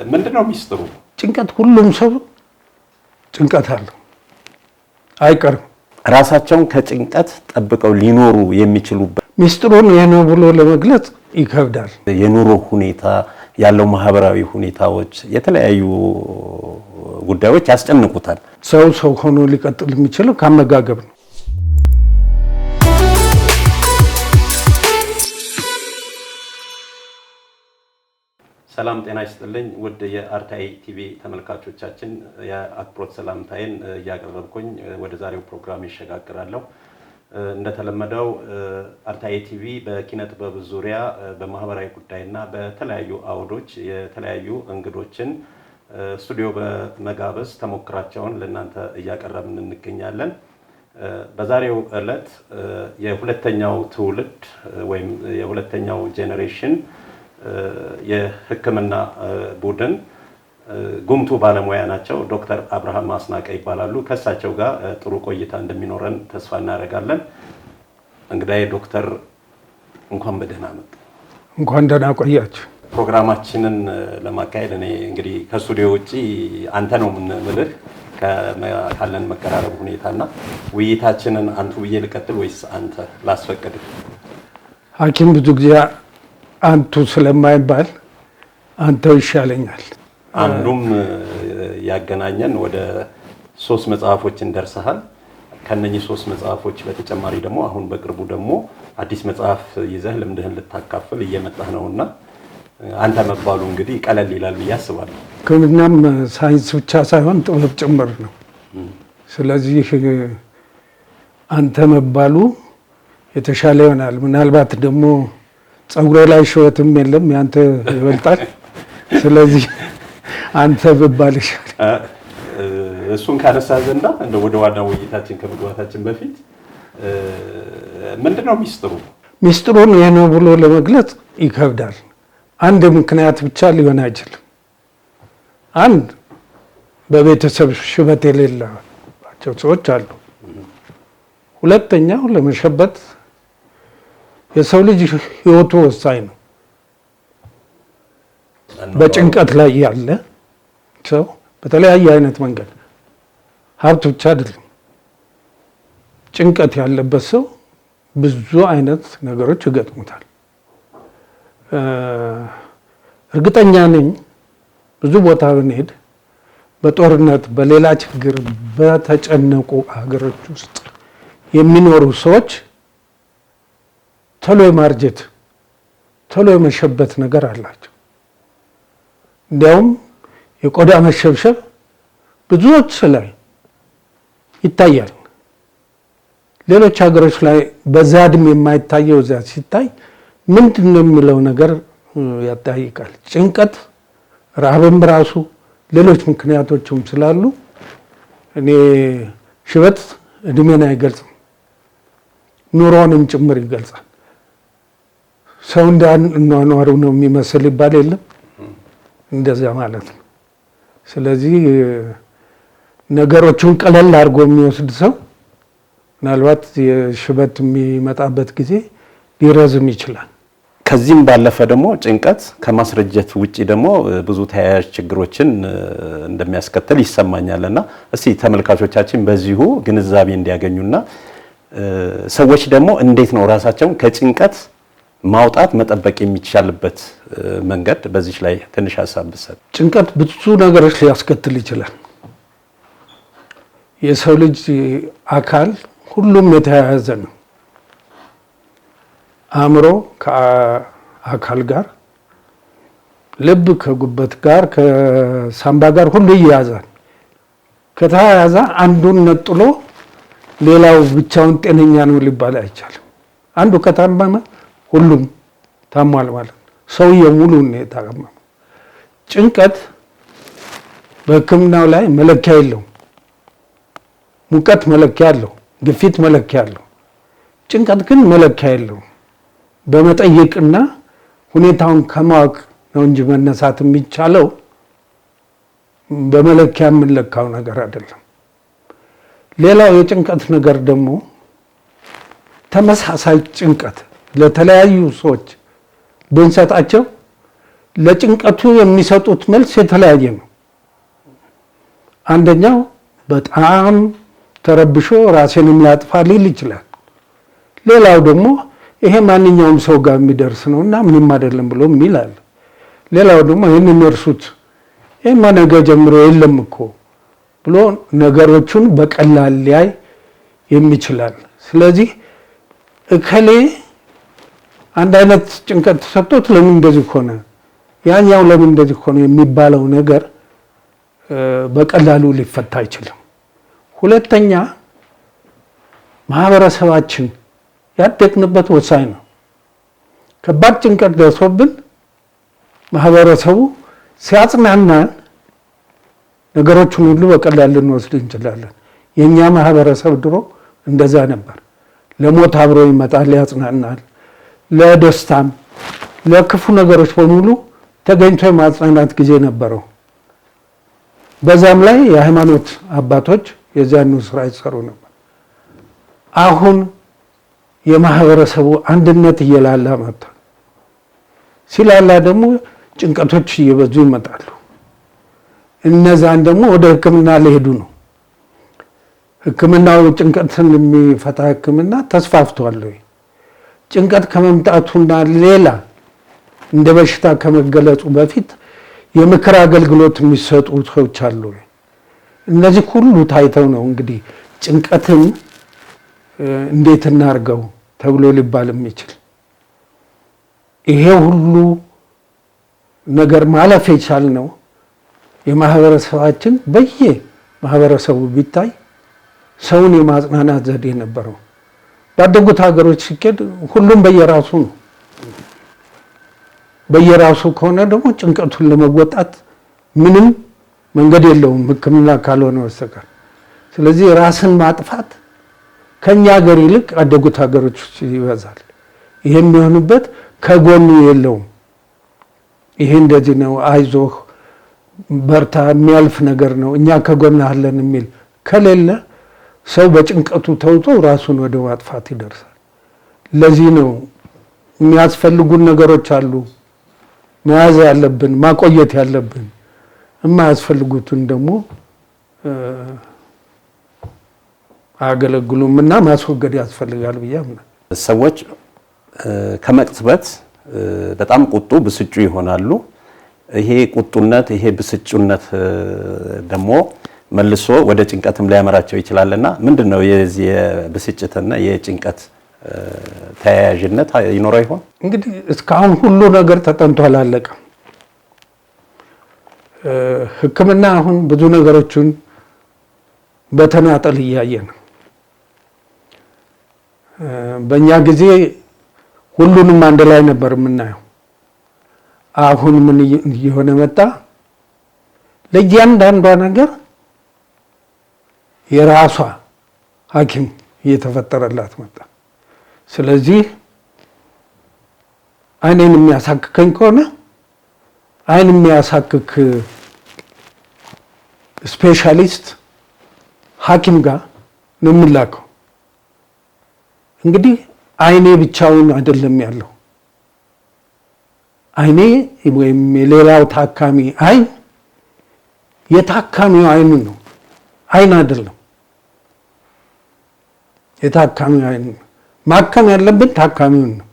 ምንድነው ሚስጥሩ? ጭንቀት ሁሉም ሰው ጭንቀት አለው አይቀርም። ራሳቸውን ከጭንቀት ጠብቀው ሊኖሩ የሚችሉበት ሚስጥሩን ይሄ ነው ብሎ ለመግለጽ ይከብዳል። የኑሮ ሁኔታ ያለው ማህበራዊ ሁኔታዎች የተለያዩ ጉዳዮች ያስጨንቁታል። ሰው ሆኖ ሊቀጥል የሚችለው ከአመጋገብ ነው። ሰላም ጤና ይስጥልኝ ውድ የአርታይ ቲቪ ተመልካቾቻችን፣ የአክብሮት ሰላምታዬን እያቀረብኩኝ ወደ ዛሬው ፕሮግራም ይሸጋግራለሁ። እንደተለመደው አርታይ ቲቪ በኪነ ጥበብ ዙሪያ በማህበራዊ ጉዳይና በተለያዩ አውዶች የተለያዩ እንግዶችን ስቱዲዮ በመጋበዝ ተሞክራቸውን ለእናንተ እያቀረብን እንገኛለን። በዛሬው ዕለት የሁለተኛው ትውልድ ወይም የሁለተኛው ጄኔሬሽን የሕክምና ቡድን ጉምቱ ባለሙያ ናቸው። ዶክተር አብርሃም አስናቀ ይባላሉ። ከእሳቸው ጋር ጥሩ ቆይታ እንደሚኖረን ተስፋ እናደርጋለን። እንግዲህ ዶክተር እንኳን በደህና መጡ። እንኳን ደህና ቆያችሁ። ፕሮግራማችንን ለማካሄድ እኔ እንግዲህ ከስቱዲዮ ውጪ አንተ ነው የምንምልህ ካለን መቀራረብ ሁኔታና ውይይታችንን አንቱ ብዬ ልቀጥል ወይስ አንተ ላስፈቅድ? ሐኪም ብዙ ጊዜ አንቱ ስለማይባል አንተው ይሻለኛል። አንዱም ያገናኘን ወደ 3 መጽሐፎችን ደርሰሃል። ከነኚህ 3 መጽሐፎች በተጨማሪ ደግሞ አሁን በቅርቡ ደግሞ አዲስ መጽሐፍ ይዘህ ልምድህን ልታካፍል እየመጣህ ነውና አንተ መባሉ እንግዲህ ቀለል ይላል ብዬ አስባለሁ። ሕክምናም ሳይንስ ብቻ ሳይሆን ጥበብ ጭምር ነው። ስለዚህ አንተ መባሉ የተሻለ ይሆናል። ምናልባት ደግሞ ጸጉሬ ላይ ሽወትም የለም ያንተ ይበልጣል። ስለዚህ አንተ ብባል ይሻላል። እሱን ካነሳ ዘንዳ እንደ ወደ ዋናው ውይይታችን ከመግባታችን በፊት ምንድነው ሚስጥሩ? ሚስጥሩን ይሄ ነው ብሎ ለመግለጽ ይከብዳል። አንድ ምክንያት ብቻ ሊሆን አይችልም። አንድ በቤተሰብ ሽበት የሌላቸው ሰዎች አሉ። ሁለተኛው ለመሸበት የሰው ልጅ ህይወቱ ወሳኝ ነው። በጭንቀት ላይ ያለ ሰው በተለያየ አይነት መንገድ ሀብት ብቻ አይደለም፣ ጭንቀት ያለበት ሰው ብዙ አይነት ነገሮች ይገጥሙታል። እርግጠኛ ነኝ ብዙ ቦታ ብንሄድ በጦርነት በሌላ ችግር በተጨነቁ ሀገሮች ውስጥ የሚኖሩ ሰዎች ቶሎ የማርጀት ቶሎ የመሸበት ነገር አላቸው። እንዲያውም የቆዳ መሸብሸብ ብዙዎች ላይ ይታያል። ሌሎች ሀገሮች ላይ በዛ እድሜ የማይታየው እዚያ ሲታይ ምንድን ነው የሚለው ነገር ያጠያይቃል። ጭንቀት፣ ረሃብም ራሱ ሌሎች ምክንያቶችም ስላሉ እኔ ሽበት እድሜን አይገልጽም፣ ኑሮንም ጭምር ይገልጻል። ሰው እንዳኗኗሩ ነው የሚመስል ይባል የለም፣ እንደዚያ ማለት ነው። ስለዚህ ነገሮቹን ቀለል አድርጎ የሚወስድ ሰው ምናልባት የሽበት የሚመጣበት ጊዜ ሊረዝም ይችላል። ከዚህም ባለፈ ደግሞ ጭንቀት ከማስረጀት ውጪ ደግሞ ብዙ ተያያዥ ችግሮችን እንደሚያስከትል ይሰማኛልና እስቲ ተመልካቾቻችን በዚሁ ግንዛቤ እንዲያገኙና ሰዎች ደግሞ እንዴት ነው ራሳቸውን ከጭንቀት ማውጣት መጠበቅ የሚቻልበት መንገድ በዚህ ላይ ትንሽ ሀሳብ ብሰጥ። ጭንቀት ብዙ ነገሮች ሊያስከትል ይችላል። የሰው ልጅ አካል ሁሉም የተያያዘ ነው። አእምሮ ከአካል ጋር፣ ልብ ከጉበት ጋር፣ ከሳምባ ጋር ሁሉ ይያዛል። ከተያያዘ አንዱን ነጥሎ ሌላው ብቻውን ጤነኛ ነው ሊባል አይቻልም። አንዱ ከታመመ ሁሉም ታሟል ማለት ነው። ሰውየው ሙሉ ነው የታመመው። ጭንቀት በሕክምናው ላይ መለኪያ የለውም። ሙቀት መለኪያ አለው፣ ግፊት መለኪያ አለው። ጭንቀት ግን መለኪያ የለውም። በመጠየቅና ሁኔታውን ከማወቅ ነው እንጂ መነሳት የሚቻለው በመለኪያ የምንለካው ነገር አይደለም። ሌላው የጭንቀት ነገር ደግሞ ተመሳሳይ ጭንቀት ለተለያዩ ሰዎች ብንሰጣቸው ለጭንቀቱ የሚሰጡት መልስ የተለያየ ነው። አንደኛው በጣም ተረብሾ ራሴንም ላጥፋ ሊል ይችላል። ሌላው ደግሞ ይሄ ማንኛውም ሰው ጋር የሚደርስ ነውና ምንም አይደለም ብሎ የሚል አለ። ሌላው ደግሞ ይሄንን እርሱት ይሄማ ነገ ጀምሮ የለም እኮ ብሎ ነገሮቹን በቀላል ሊያይ የሚችላል። ስለዚህ እከሌ አንድ አይነት ጭንቀት ተሰጥቶት ለምን እንደዚህ ሆነ፣ ያኛው ለምን እንደዚህ ሆነ የሚባለው ነገር በቀላሉ ሊፈታ አይችልም። ሁለተኛ ማህበረሰባችን ያደግንበት ወሳኝ ነው። ከባድ ጭንቀት ደርሶብን ማህበረሰቡ ሲያጽናናን ነገሮችን ሁሉ በቀላል ልንወስድ እንችላለን። የኛ ማህበረሰብ ድሮ እንደዛ ነበር። ለሞት አብሮ ይመጣል፣ ያጽናናል። ለደስታም ለክፉ ነገሮች በሙሉ ተገኝቶ የማጽናናት ጊዜ ነበረው። በዛም ላይ የሃይማኖት አባቶች የዛኑ ስራ ይሰሩ ነበር። አሁን የማህበረሰቡ አንድነት እየላላ መጥቷል። ሲላላ ደግሞ ጭንቀቶች እየበዙ ይመጣሉ። እነዛን ደግሞ ወደ ሕክምና ሊሄዱ ነው። ሕክምናው ጭንቀትን የሚፈታ ሕክምና ተስፋፍቷል ወይ? ጭንቀት ከመምጣቱና ሌላ እንደ በሽታ ከመገለጹ በፊት የምክር አገልግሎት የሚሰጡ ሰዎች አሉ ወይ? እነዚህ ሁሉ ታይተው ነው እንግዲህ ጭንቀትን እንዴት እናርገው ተብሎ ሊባል የሚችል። ይሄ ሁሉ ነገር ማለፍ የቻልነው የማህበረሰባችን ማህበረሰቡ ቢታይ ሰውን የማጽናናት ዘዴ ነበረው። ባደጉት ሀገሮች ሲኬድ ሁሉም በየራሱ ነው። በየራሱ ከሆነ ደግሞ ጭንቀቱን ለመወጣት ምንም መንገድ የለውም ሕክምና ካልሆነ በስተቀር። ስለዚህ ራስን ማጥፋት ከኛ ሀገር ይልቅ ያደጉት ሀገሮች ይበዛል። ይሄ የሚሆንበት ከጎኑ የለውም። ይሄ እንደዚህ ነው፣ አይዞህ በርታ፣ የሚያልፍ ነገር ነው፣ እኛ ከጎንህ አለን የሚል ከሌለ ሰው በጭንቀቱ ተውጦ ራሱን ወደ ማጥፋት ይደርሳል። ለዚህ ነው የሚያስፈልጉን ነገሮች አሉ መያዝ ያለብን፣ ማቆየት ያለብን። የማያስፈልጉትን ደግሞ አያገለግሉም እና ማስወገድ ያስፈልጋል ብዬ አምናለሁ። ሰዎች ከመቅጽበት በጣም ቁጡ፣ ብስጩ ይሆናሉ። ይሄ ቁጡነት፣ ይሄ ብስጩነት ደግሞ መልሶ ወደ ጭንቀትም ሊያመራቸው ይችላልና ምንድነው የዚህ የብስጭትና የጭንቀት ተያያዥነት ይኖረው ይሆን? እንግዲህ እስካሁን ሁሉ ነገር ተጠንቶ አላለቀም። ሕክምና አሁን ብዙ ነገሮችን በተናጠል እያየ ነው። በእኛ ጊዜ ሁሉንም አንድ ላይ ነበር የምናየው። አሁን ምን እየሆነ መጣ? ለእያንዳንዷ ነገር የራሷ ሐኪም እየተፈጠረላት መጣ። ስለዚህ አይኔን የሚያሳክከኝ ከሆነ አይን የሚያሳክክ ስፔሻሊስት ሐኪም ጋር ነው የምላከው። እንግዲህ አይኔ ብቻውን አይደለም ያለው። አይኔ ወይም የሌላው ታካሚ አይን የታካሚው አይን ነው፣ አይን አይደለም። የታካሚው አይን ነው። ማከም ያለብን ታካሚውን ነው።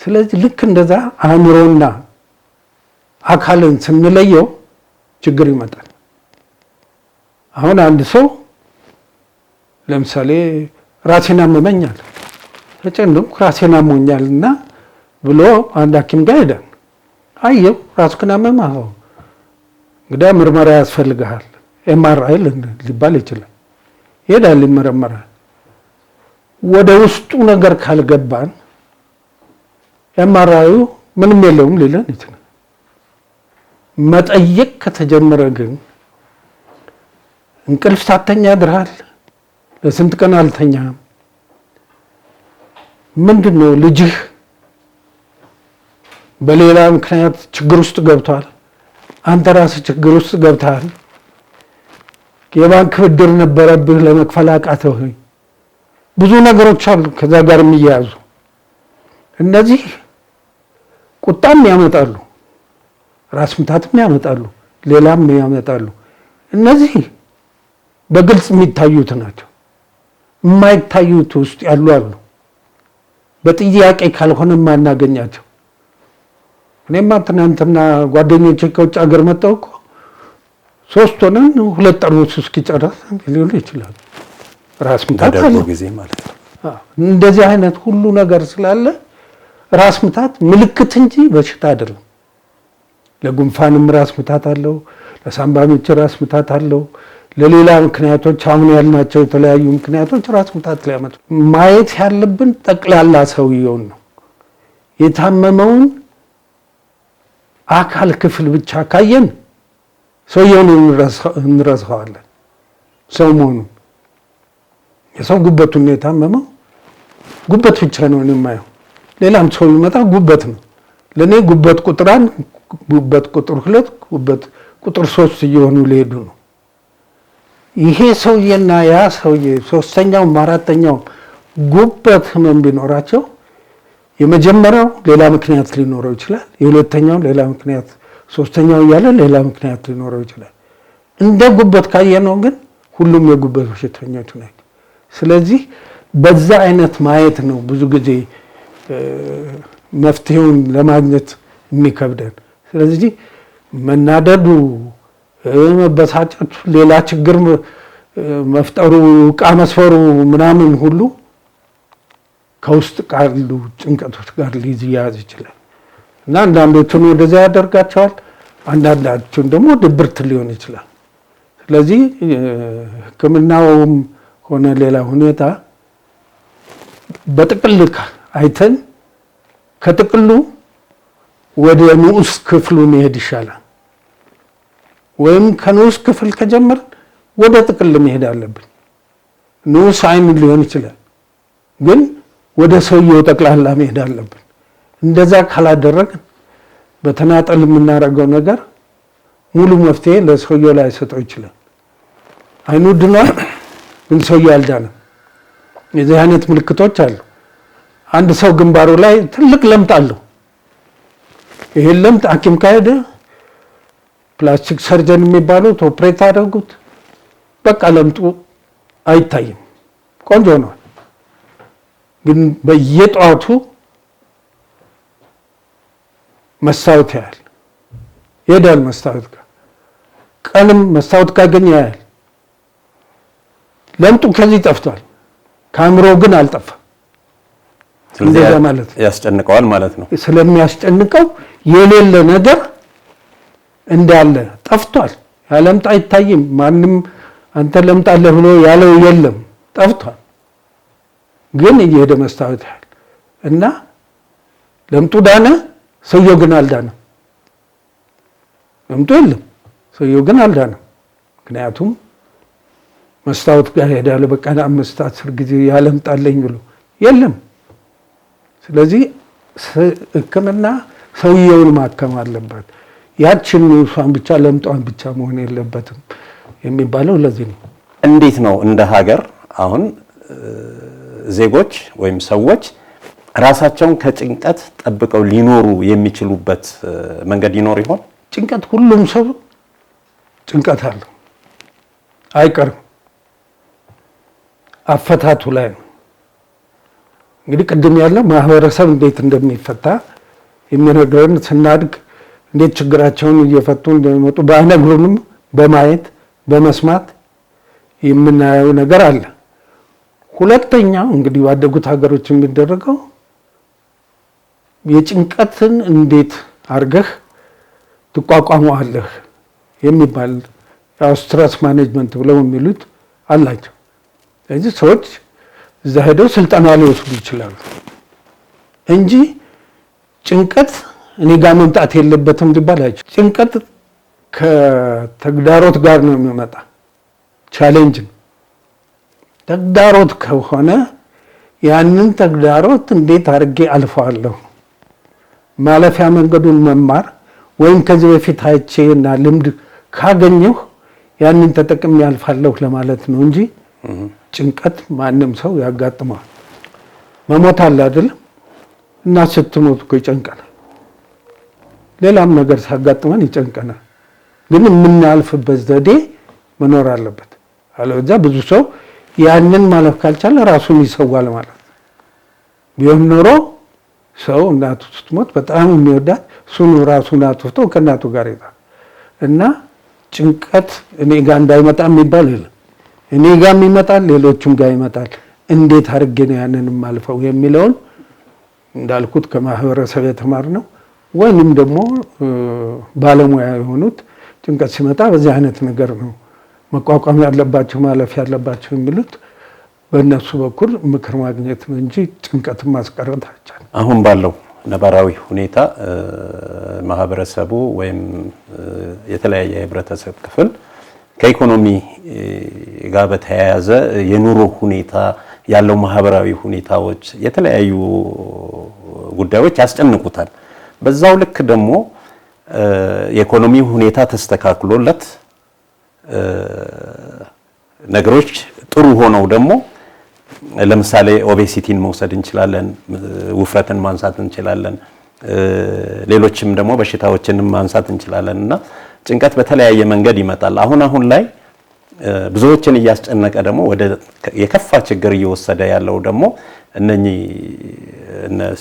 ስለዚህ ልክ እንደዛ አእምሮና አካልን ስንለየው ችግር ይመጣል። አሁን አንድ ሰው ለምሳሌ ራሴን አመመኛል፣ ተጨንቄ ራሴን አሞኛልና ብሎ አንድ ሐኪም ጋር ሄደ። አየው ራስህን አመመህ፣ እንግዲህ ምርመራ ያስፈልግሃል፣ ኤምአርአይ ሊባል ይችላል። ይሄዳል፣ ይመረመራል። ወደ ውስጡ ነገር ካልገባን ኤምአርአዩ ምንም የለውም ሊለን ይችላል። መጠየቅ ከተጀመረ ግን እንቅልፍ ሳተኛ አድረሃል፣ ለስንት ቀን አልተኛም፣ ምንድነው ልጅህ በሌላ ምክንያት ችግር ውስጥ ገብቷል፣ አንተ ራስህ ችግር ውስጥ ገብተሃል፣ የባንክ ብድር ነበረብህ ለመክፈል አቃተህ፣ ብዙ ነገሮች አሉ ከዛ ጋር የሚያያዙ። እነዚህ ቁጣም ያመጣሉ፣ ራስ ምታትም ያመጣሉ፣ ሌላም ያመጣሉ። እነዚህ በግልጽ የሚታዩት ናቸው። የማይታዩት ውስጥ ያሉ አሉ። በጥያቄ ካልሆነ ማናገኛቸው። እኔማ ትናንትና ጓደኞቼ ከውጭ ሀገር መጣሁ እኮ 3 ሆነን 2 ጠርሙስ እስኪጨርስ ሊሉ ይችላሉ። ራስ ምታት አለ ጊዜ ማለት ነው። እንደዚህ አይነት ሁሉ ነገር ስላለ ራስ ምታት ምልክት እንጂ በሽታ አይደለም። ለጉንፋንም ራስ ምታት አለው፣ ለሳምባ ምች ራስ ምታት አለው፣ ለሌላ ምክንያቶች አሁን ያልናቸው የተለያዩ ምክንያቶች ራስ ምታት ሊያመጡ። ማየት ያለብን ጠቅላላ ሰውየውን ነው። የታመመውን አካል ክፍል ብቻ ካየን ሰውየውን እንረሳዋለን። ሰው መሆኑን የሰው ጉበቱን ነው የታመመው፣ ጉበት ብቻ ነው የማየው። ሌላም ሰው ይመጣ ጉበት ነው ለኔ። ጉበት ቁጥር 1፣ ጉበት ቁጥር 2፣ ጉበት ቁጥር 3 እየሆኑ ሊሄዱ ነው። ይሄ ሰውዬና ያ ሰውዬ 3ኛውም 4ኛውም ጉበት ህመም ቢኖራቸው የመጀመሪያው ሌላ ምክንያት ሊኖረው ይችላል። የሁለተኛው ሌላ ምክንያት፣ 3ኛው እያለ ሌላ ምክንያት ሊኖረው ይችላል። እንደ ጉበት ካየነው ግን ሁሉም የጉበት በሽተኞች ናቸው። ስለዚህ በዛ አይነት ማየት ነው ብዙ ጊዜ መፍትሄውን ለማግኘት የሚከብደን። ስለዚህ መናደዱ፣ መበሳጨቱ፣ ሌላ ችግር መፍጠሩ፣ ዕቃ መስፈሩ ምናምን ሁሉ ከውስጥ ካሉ ጭንቀቶች ጋር ሊያያዝ ይችላል እና አንዳንዶቹን ወደዚያ ያደርጋቸዋል፣ አንዳንዳቸውን ደግሞ ድብርት ሊሆን ይችላል። ስለዚህ ሕክምናውም ሆነ ሌላ ሁኔታ በጥቅል አይተን ከጥቅሉ ወደ ንዑስ ክፍሉ መሄድ ይሻላል። ወይም ከንዑስ ክፍል ከጀመርን ወደ ጥቅል መሄድ አለብን። ንዑስ አይን ሊሆን ይችላል፣ ግን ወደ ሰውየው ጠቅላላ መሄድ አለብን። እንደዛ ካላደረግን በተናጠል የምናደርገው ነገር ሙሉ መፍትሄ ለሰውየው ላይ ሰጠው ይችላል። አይኑ ድኗል፣ ግን ሰውየው አልዳነም። የዚህ አይነት ምልክቶች አሉ። አንድ ሰው ግንባሩ ላይ ትልቅ ለምጥ አለው። ይሄን ለምጥ ሐኪም ካሄደ ፕላስቲክ ሰርጀን የሚባሉት ኦፕሬት አደረጉት። በቃ ለምጡ አይታይም፣ ቆንጆ ነው። ግን በየጠዋቱ መስታወት ያያል፣ ይሄዳል መስታወት ጋር፣ ቀንም መስታወት ካገኘ ያያል። ለምጡ ከዚህ ጠፍቷል፣ ከአእምሮ ግን አልጠፋም። እንደዛ ማለት ያስጨንቀዋል ማለት ነው። ስለሚያስጨንቀው የሌለ ነገር እንዳለ ጠፍቷል። ያለምጥ አይታይም። ማንም አንተ ለምጣለህ ብሎ ያለው የለም፣ ጠፍቷል። ግን እየሄደ መስታወት ያህል እና ለምጡ ዳነ፣ ሰውየው ግን አልዳነም። ለምጡ የለም፣ ሰውየው ግን አልዳነም። ምክንያቱም መስታወት ጋር ሄዳለ በቀን 5-10 ጊዜ ያለምጣለኝ ብሎ የለም። ስለዚህ ሕክምና ሰውየውን ማከም አለበት። ያችን እሷን ብቻ ለምጧን ብቻ መሆን የለበትም የሚባለው ለዚህ ነው። እንዴት ነው እንደ ሀገር አሁን ዜጎች ወይም ሰዎች ራሳቸውን ከጭንቀት ጠብቀው ሊኖሩ የሚችሉበት መንገድ ይኖር ይሆን? ጭንቀት ሁሉም ሰው ጭንቀት አለው፣ አይቀርም። አፈታቱ ላይ ነው እንግዲህ ቅድም ያለው ማህበረሰብ እንዴት እንደሚፈታ የሚነግረን፣ ስናድግ እንዴት ችግራቸውን እየፈቱ እንደሚመጡ በአይነግሩንም በማየት በመስማት የምናየው ነገር አለ። ሁለተኛው እንግዲህ ባደጉት ሀገሮች የሚደረገው የጭንቀትን እንዴት አድርገህ ትቋቋመዋለህ የሚባል ያው ስትረስ ማኔጅመንት ብለው የሚሉት አላቸው። ስለዚህ ሰዎች እዛ ሄደው ስልጠና ሊወስዱ ይችላሉ እንጂ ጭንቀት እኔ ጋር መምጣት የለበትም ሊባል አይችልም። ጭንቀት ከተግዳሮት ጋር ነው የሚመጣ፣ ቻሌንጅ ነው። ተግዳሮት ከሆነ ያንን ተግዳሮት እንዴት አድርጌ አልፈዋለሁ፣ ማለፊያ መንገዱን መማር ወይም ከዚህ በፊት አይቼና ልምድ ካገኘሁ ያንን ተጠቅሜ ያልፋለሁ ለማለት ነው እንጂ ጭንቀት ማንም ሰው ያጋጥመዋል። መሞት አለ አይደለም? እና ስትሞት እኮ ይጨንቀናል። ሌላም ነገር ሲያጋጥመን ይጨንቀናል። ግን የምናልፍበት ዘዴ መኖር አለበት። አለበለዚያ ብዙ ሰው ያንን ማለፍ ካልቻለ ራሱን ይሰዋል ማለት ነው። ቢሆን ኖሮ ሰው እናቱ ስትሞት በጣም የሚወዳት እሱን ራሱን አጥፍቶ ከእናቱ ጋር ይጣል እና ጭንቀት እኔ ጋር እንዳይመጣ የሚባል የለም። እኔ ጋርም ይመጣል፣ ሌሎችም ጋር ይመጣል። እንዴት አድርጌ ነው ያንን የማልፈው የሚለውን እንዳልኩት ከማህበረሰብ የተማርነው ወይንም ደግሞ ባለሙያ የሆኑት ጭንቀት ሲመጣ በዚህ አይነት ነገር ነው መቋቋም ያለባቸው ማለፍ ያለባቸው የሚሉት በእነሱ በኩል ምክር ማግኘት ነው እንጂ ጭንቀትን ማስቀረት አይቻልም። አሁን ባለው ነባራዊ ሁኔታ ማህበረሰቡ ወይም የተለያየ የህብረተሰብ ክፍል ከኢኮኖሚ ጋር በተያያዘ የኑሮ ሁኔታ ያለው ማህበራዊ ሁኔታዎች የተለያዩ ጉዳዮች ያስጨንቁታል። በዛው ልክ ደግሞ የኢኮኖሚ ሁኔታ ተስተካክሎለት ነገሮች ጥሩ ሆነው ደግሞ ለምሳሌ ኦቤሲቲን መውሰድ እንችላለን፣ ውፍረትን ማንሳት እንችላለን፣ ሌሎችም ደግሞ በሽታዎችንም ማንሳት እንችላለን እና ጭንቀት በተለያየ መንገድ ይመጣል። አሁን ላይ ብዙዎችን እያስጨነቀ ደግሞ ወደ የከፋ ችግር እየወሰደ ያለው ደግሞ እነኚህ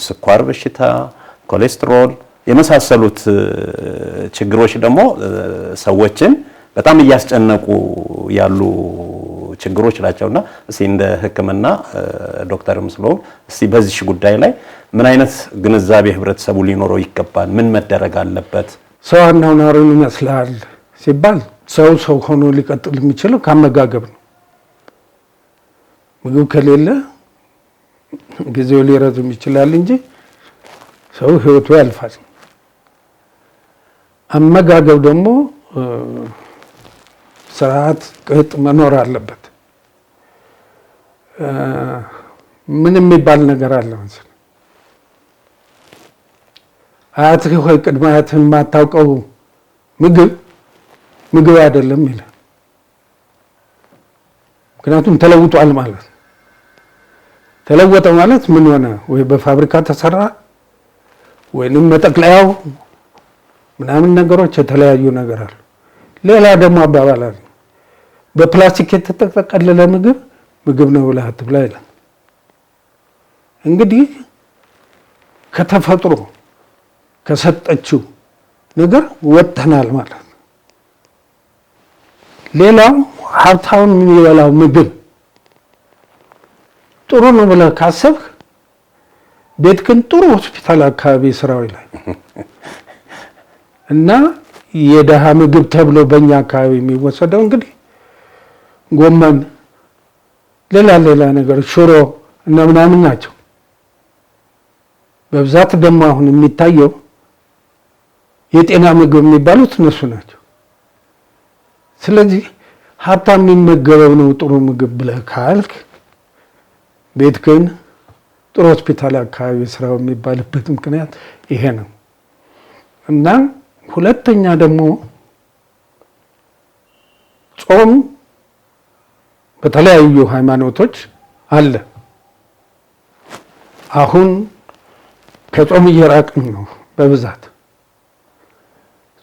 ስኳር በሽታ፣ ኮሌስትሮል የመሳሰሉት ችግሮች ደግሞ ሰዎችን በጣም እያስጨነቁ ያሉ ችግሮች ናቸውና እስቲ እንደ ሕክምና ዶክተርም ስለሆኑ እስቲ በዚህ ጉዳይ ላይ ምን አይነት ግንዛቤ ህብረተሰቡ ሊኖረው ይገባል? ምን መደረግ አለበት? ሰው አኗኗሩን ይመስላል ሲባል ሰው ሆኖ ሊቀጥል የሚችለው ከአመጋገብ ነው። ምግብ ከሌለ ጊዜው ሊረዝም ይችላል እንጂ ሰው ህይወቱ ያልፋል። አመጋገብ ደግሞ ስርዓት ቅጥ መኖር አለበት። ምን የሚባል ነገር አለ መሰለኝ፣ አያትህ ሆይ ቅድመ አያትህን የማታውቀው ምግብ አይደለም ይላል። ምክንያቱም ተለውጧል ማለት ነው። ተለወጠ ማለት ምን ሆነ? ወይ በፋብሪካ ተሰራ ወይንም መጠቅለያው ምናምን ነገሮች የተለያዩ ነገር አሉ። ሌላ ደግሞ አባባል አለ፣ በፕላስቲክ የተጠቀለለ ምግብ ነው ብለህ አትብላ ይላል። እንግዲህ ከተፈጥሮ ከሰጠችው ነገር ወጥተናል ማለት ነው። ሌላው ሀብታውን የሚበላው ምግብ ጥሩ ነው ብለህ ካሰብህ ቤት ግን ጥሩ ሆስፒታል አካባቢ ስራው ይላል እና የደሃ ምግብ ተብሎ በእኛ አካባቢ የሚወሰደው እንግዲህ ጎመን፣ ሌላ ነገር ሽሮ እና ምናምን ናቸው። በብዛት ደግሞ አሁን የሚታየው የጤና ምግብ የሚባሉት እነሱ ናቸው። ስለዚህ ሀብታም የሚመገበው ነው ጥሩ ምግብ ብለህ ካልክ ቤት ግን ጥሩ ሆስፒታል አካባቢ ስራው የሚባልበት ምክንያት ይሄ ነው እና ሁለተኛ ደግሞ ጾም በተለያዩ ሃይማኖቶች አለ። አሁን ከጾም እየራቅን ነው በብዛት።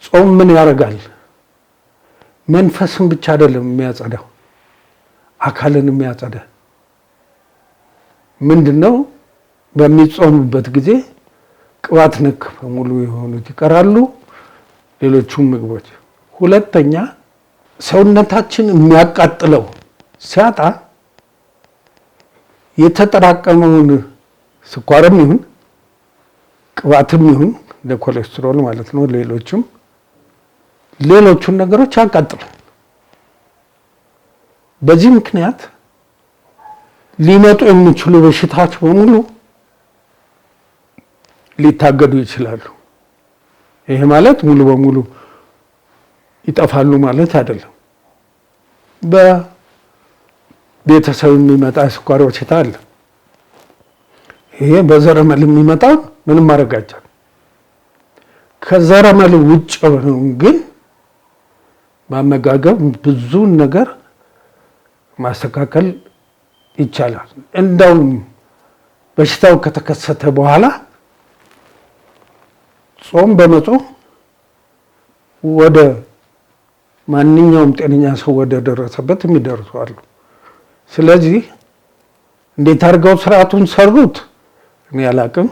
ጾም ምን ያደርጋል? መንፈስን ብቻ አይደለም የሚያጸዳው፣ አካልን የሚያጸዳ ምንድነው? በሚጾምበት ጊዜ ቅባት ነክ በሙሉ የሆኑት ይቀራሉ፣ ሌሎቹም ምግቦች። ሁለተኛ ሰውነታችን የሚያቃጥለው ሲያጣ የተጠራቀመውን ስኳርም ይሁን ቅባትም ይሁን ለኮሌስትሮል ማለት ነው፣ ሌሎቹን ነገሮች ያቃጥላል። በዚህ ምክንያት ሊመጡ የሚችሉ በሽታዎች በሙሉ ሊታገዱ ይችላሉ። ይሄ ማለት ሙሉ በሙሉ ይጠፋሉ ማለት አይደለም። በቤተሰብ የሚመጣ ስኳር በሽታ አለ። ይሄ በዘረመል የሚመጣ ምንም ማድረግ አይቻልም። ከዘረመል ውጭ ነው ግን ማመጋገብ ብዙን ነገር ማስተካከል ይቻላል። እንደውም በሽታው ከተከሰተ በኋላ ጾም በመጾም ወደ ማንኛውም ጤነኛ ሰው ወደ ደረሰበት የሚደርሱ አሉ። ስለዚህ እንዴት አድርገው ስርዓቱን ሰሩት እኔ አላቅም።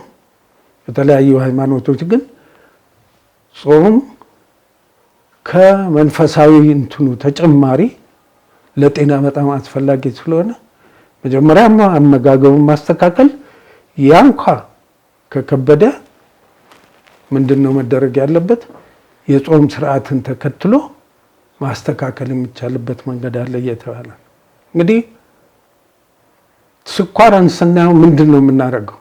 የተለያዩ ሃይማኖቶች ግን ጾም ከመንፈሳዊ እንትኑ ተጨማሪ ለጤና በጣም አስፈላጊ ስለሆነ መጀመሪያ አመጋገቡን ማስተካከል፣ ያ እንኳ ከከበደ ምንድነው መደረግ ያለበት? የጾም ስርዓትን ተከትሎ ማስተካከል የሚቻልበት መንገድ አለ እየተባለ እንግዲህ ስኳርን ስናየው ምንድነው የምናደርገው?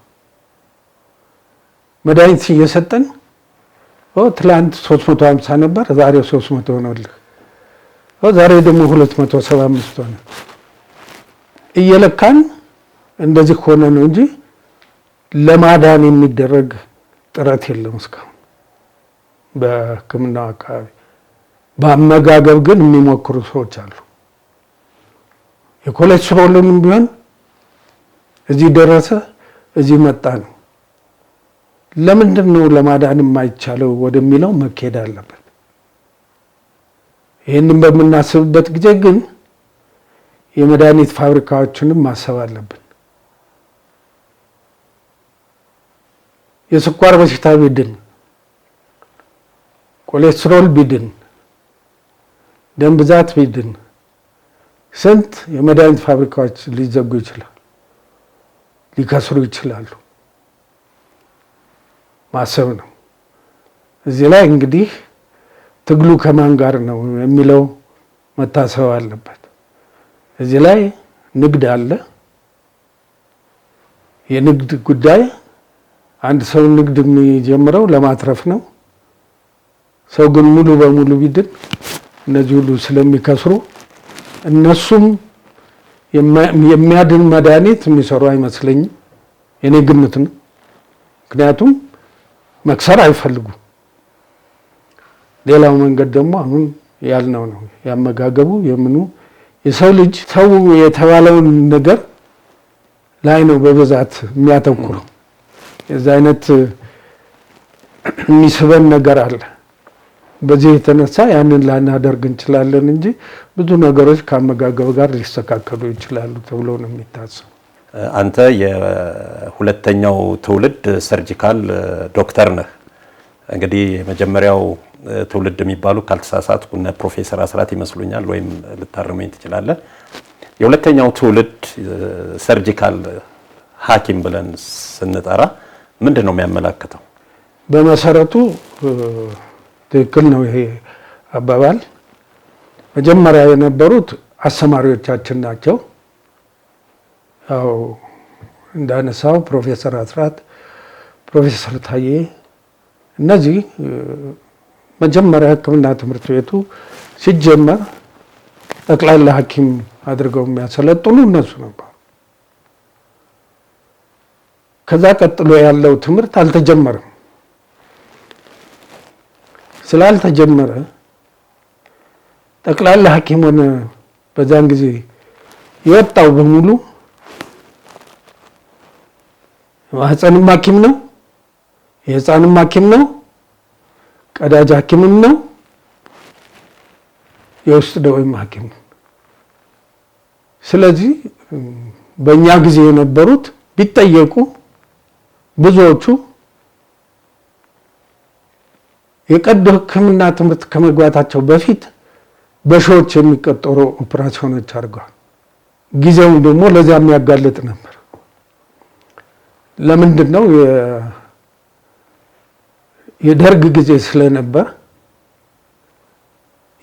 መድኃኒት እየሰጠን ትላንት 350 ነበር ዛሬ 300 ሆነልህ፣ ዛሬ ደግሞ 275 ሆነ እየለካን እንደዚህ ሆነ ነው እንጂ ለማዳን የሚደረግ ጥረት የለም እስካሁን በሕክምናው አካባቢ። በአመጋገብ ግን የሚሞክሩ ሰዎች አሉ። የኮሌስትሮልንም ቢሆን እዚህ ደረሰ እዚህ መጣ ነው። ለምንድን ነው ለማዳን የማይቻለው ወደሚለው መካሄድ አለበት። ይህንን በምናስብበት ጊዜ ግን የመድኃኒት ፋብሪካዎችንም ማሰብ አለብን። የስኳር በሽታ ቢድን፣ ኮሌስትሮል ቢድን፣ ደም ብዛት ቢድን ስንት የመድኃኒት ፋብሪካዎች ሊዘጉ ይችላል፣ ሊከስሩ ይችላሉ። ማሰብ ነው። እዚህ ላይ እንግዲህ ትግሉ ከማን ጋር ነው የሚለው መታሰብ አለበት። እዚህ ላይ ንግድ አለ። የንግድ ጉዳይ አንድ ሰው ንግድ የሚጀምረው ለማትረፍ ነው። ሰው ግን ሙሉ በሙሉ ቢድን እነዚህ ሁሉ ስለሚከስሩ እነሱም የሚያድን መድኃኒት የሚሰሩ አይመስለኝም። የኔ ግምት ነው። ምክንያቱም መክሰር አይፈልጉም። ሌላው መንገድ ደግሞ አሁን ያልነው ነው ያመጋገቡ የምኑ የሰው ልጅ ተው የተባለውን ነገር ላይ ነው በብዛት የሚያተኩረው። የዛ አይነት የሚስበን ነገር አለ። በዚህ የተነሳ ያንን ላናደርግ እንችላለን እንጂ ብዙ ነገሮች ከአመጋገብ ጋር ሊስተካከሉ ይችላሉ ተብሎ ነው የሚታሰብ። አንተ የሁለተኛው ትውልድ ሰርጂካል ዶክተር ነህ። እንግዲህ የመጀመሪያው ትውልድ የሚባሉ ካልተሳሳትኩ እነ ፕሮፌሰር አስራት ይመስሉኛል፣ ወይም ልታርመኝ ትችላለህ። የሁለተኛው ትውልድ ሰርጂካል ሐኪም ብለን ስንጠራ ምንድን ነው የሚያመላክተው? በመሰረቱ ትክክል ነው ይሄ አባባል። መጀመሪያ የነበሩት አስተማሪዎቻችን ናቸው። ያው እንዳነሳው ፕሮፌሰር አስራት፣ ፕሮፌሰር ታዬ እነዚህ መጀመሪያ ሕክምና ትምህርት ቤቱ ሲጀመር ጠቅላላ ሐኪም አድርገው የሚያሰለጥኑ እነሱ ነበሩ። ከዛ ቀጥሎ ያለው ትምህርት አልተጀመረም። ስላልተጀመረ ጠቅላላ ሐኪም ሆነ በዛን ጊዜ የወጣው በሙሉ ማህፀንም ሐኪም ነው፣ የህፃንም ሐኪም ነው፣ ቀዳጅ ሐኪምም ነው፣ የውስጥ ደዌም ሐኪም ነው። ስለዚህ በእኛ ጊዜ የነበሩት ቢጠየቁ ብዙዎቹ የቀዶ ሕክምና ትምህርት ከመግባታቸው በፊት በሺዎች የሚቆጠሩ ኦፕራሲዮኖች አድርገዋል። ጊዜው ደግሞ ለዚያ የሚያጋልጥ ነበር። ለምንድን ነው? የደርግ ጊዜ ስለነበር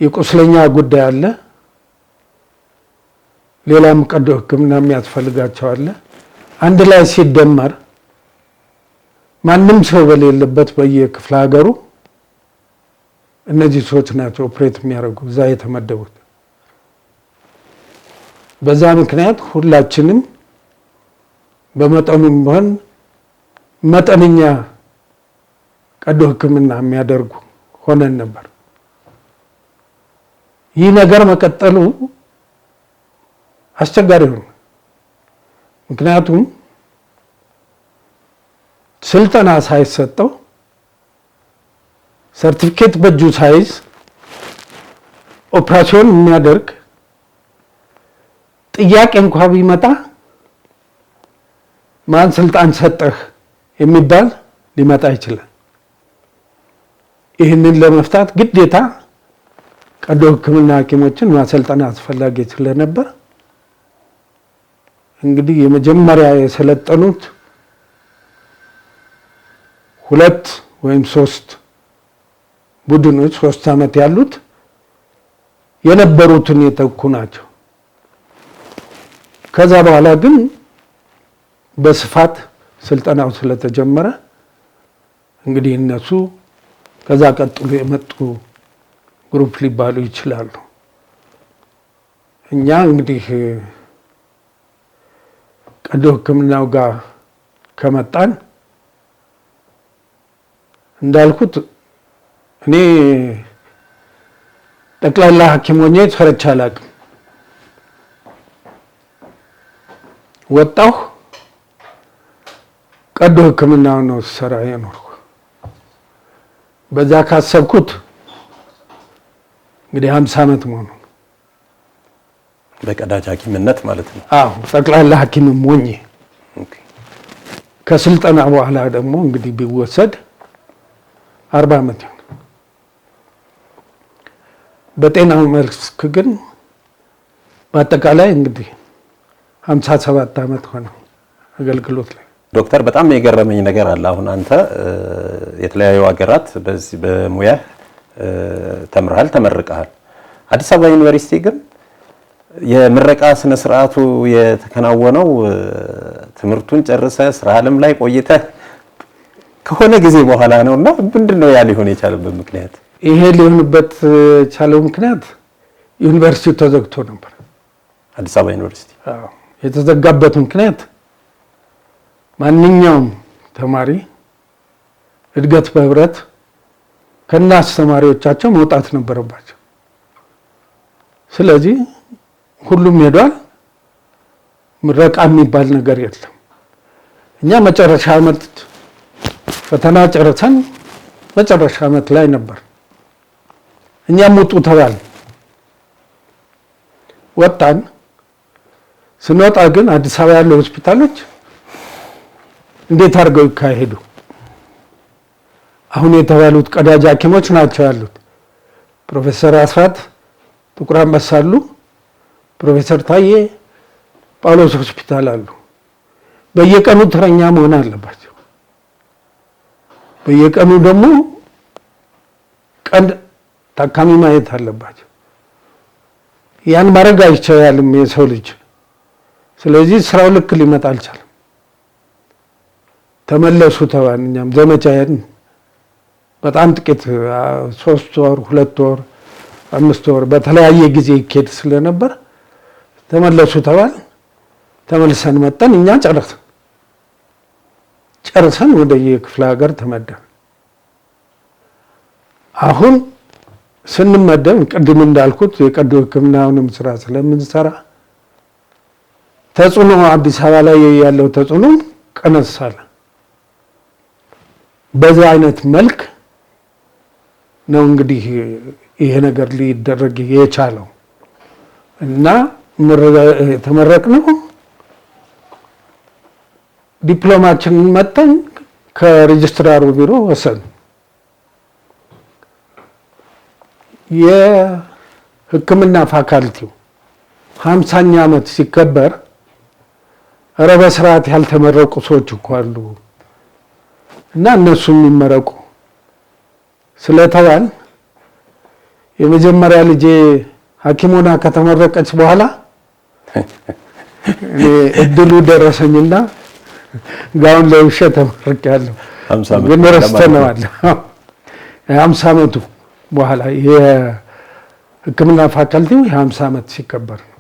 የቁስለኛ ጉዳይ አለ፣ ሌላም ቀዶ ሕክምና የሚያስፈልጋቸው አለ። አንድ ላይ ሲደመር ማንም ሰው በሌለበት በየክፍለ ሀገሩ እነዚህ ሰዎች ናቸው ኦፕሬት የሚያደርጉ እዛ የተመደቡት። በዛ ምክንያት ሁላችንም በመጠኑም ቢሆን መጠነኛ ቀዶ ሕክምና የሚያደርጉ ሆነን ነበር። ይህ ነገር መቀጠሉ አስቸጋሪ ሆነ። ምክንያቱም ስልጠና ሳይሰጠው ሰርቲፊኬት በእጁ ሳይዝ ኦፕራሲዮን የሚያደርግ ጥያቄ እንኳ ቢመጣ ማን ስልጣን ሰጠህ የሚባል ሊመጣ ይችላል። ይህንን ለመፍታት ግዴታ ቀዶ ሕክምና ሐኪሞችን ማሰልጠን አስፈላጊ ስለነበር እንግዲህ የመጀመሪያ የሰለጠኑት 2 ወይም 3 ቡድኖች 3 ዓመት ያሉት የነበሩትን የተኩ ናቸው። ከዛ በኋላ ግን በስፋት ስልጠናው ስለተጀመረ እንግዲህ እነሱ ከዛ ቀጥሎ የመጡ ግሩፕ ሊባሉ ይችላሉ። እኛ እንግዲህ ቀዶ ሕክምናው ጋር ከመጣን እንዳልኩት እኔ ጠቅላላ ሐኪም ሆኜ ሰርቼ አላውቅም። ወጣሁ ቀዶ ሕክምናው ነው ስራ የኖርኩ። በዛ ካሰብኩት እንግዲህ 50 ዓመት መሆኑ በቀዳጅ ሐኪምነት ማለት ነው። አዎ ጠቅላላ ሐኪምም ሆኜ ከስልጠና በኋላ ደግሞ እንግዲህ ቢወሰድ 40 ዓመት ይሆናል። በጤናው መስክ ግን በአጠቃላይ እንግዲህ 57 ዓመት ሆነ አገልግሎት ላይ። ዶክተር በጣም የገረመኝ ነገር አለ። አሁን አንተ የተለያዩ ሀገራት በዚህ በሙያ ተምረሃል፣ ተመርቀሃል። አዲስ አበባ ዩኒቨርሲቲ ግን የምረቃ ስነ ስርዓቱ የተከናወነው ትምህርቱን ጨርሰ ስራ ዓለም ላይ ቆይተ ከሆነ ጊዜ በኋላ ነውና ምንድነው ያ ሊሆን የቻለበት ምክንያት? ይሄ ሊሆንበት የቻለው ምክንያት ዩኒቨርሲቲው ተዘግቶ ነበር። አዲስ አበባ ዩኒቨርሲቲ የተዘጋበት ምክንያት ማንኛውም ተማሪ እድገት በህብረት ከና አስተማሪዎቻቸው መውጣት ነበረባቸው። ስለዚህ ሁሉም ሄዷል። ምረቃ የሚባል ነገር የለም። እኛ መጨረሻ ዓመት ፈተና ጨርሰን መጨረሻ ዓመት ላይ ነበር። እኛም ውጡ ተባል። ወጣን። ስንወጣ ግን አዲስ አበባ ያሉ ሆስፒታሎች እንዴት አድርገው ይካሄዱ? አሁን የተባሉት ቀዳጅ ሐኪሞች ናቸው ያሉት። ፕሮፌሰር አስራት ጥቁር አንበሳ አሉ፣ ፕሮፌሰር ታዬ ጳውሎስ ሆስፒታል አሉ። በየቀኑ ተረኛ መሆን አለባቸው። በየቀኑ ደግሞ ቀን ታካሚ ማየት አለባቸው። ያን ማድረግ አይቻልም የሰው ልጅ። ስለዚህ ስራው ልክ ሊመጣ አልቻለም። ተመለሱ ተባልን። እኛም ዘመቻዬን በጣም ጥቂት 3 ወር 2 ወር 5 ወር በተለያየ ጊዜ ይኬድ ስለነበር ተመለሱ ተባል። ተመልሰን መጣን። እኛ ጨርሰን ወደ የክፍለ ሀገር ተመደብን። አሁን ስንመደብ ቅድም እንዳልኩት የቀዶ ሕክምናውንም ስራ ስለምንሰራ ተጽዕኖ አዲስ አበባ ላይ ያለው ተጽዕኖ ቀነስ አለ። በዛ አይነት መልክ ነው እንግዲህ ይሄ ነገር ሊደረግ የቻለው እና ተመረቅነው። ዲፕሎማችንን መጠን ከሬጅስትራሩ ቢሮ ወሰን የሕክምና ፋካልቲው 50ኛ ዓመት ሲከበር ኧረ በስርዓት ያልተመረቁ ሰዎች እኮ አሉ እና እነሱ የሚመረቁ ስለተባል የመጀመሪያ ልጄ ሐኪም ሆና ከተመረቀች በኋላ እኔ እድሉ ደረሰኝና ጋውን ለብሼ ተመርቄያለሁ። ግን ረስተነዋል። 50 ዓመቱ በኋላ የሕክምና ፋካልቲው የ50 ዓመት ሲከበር ነው።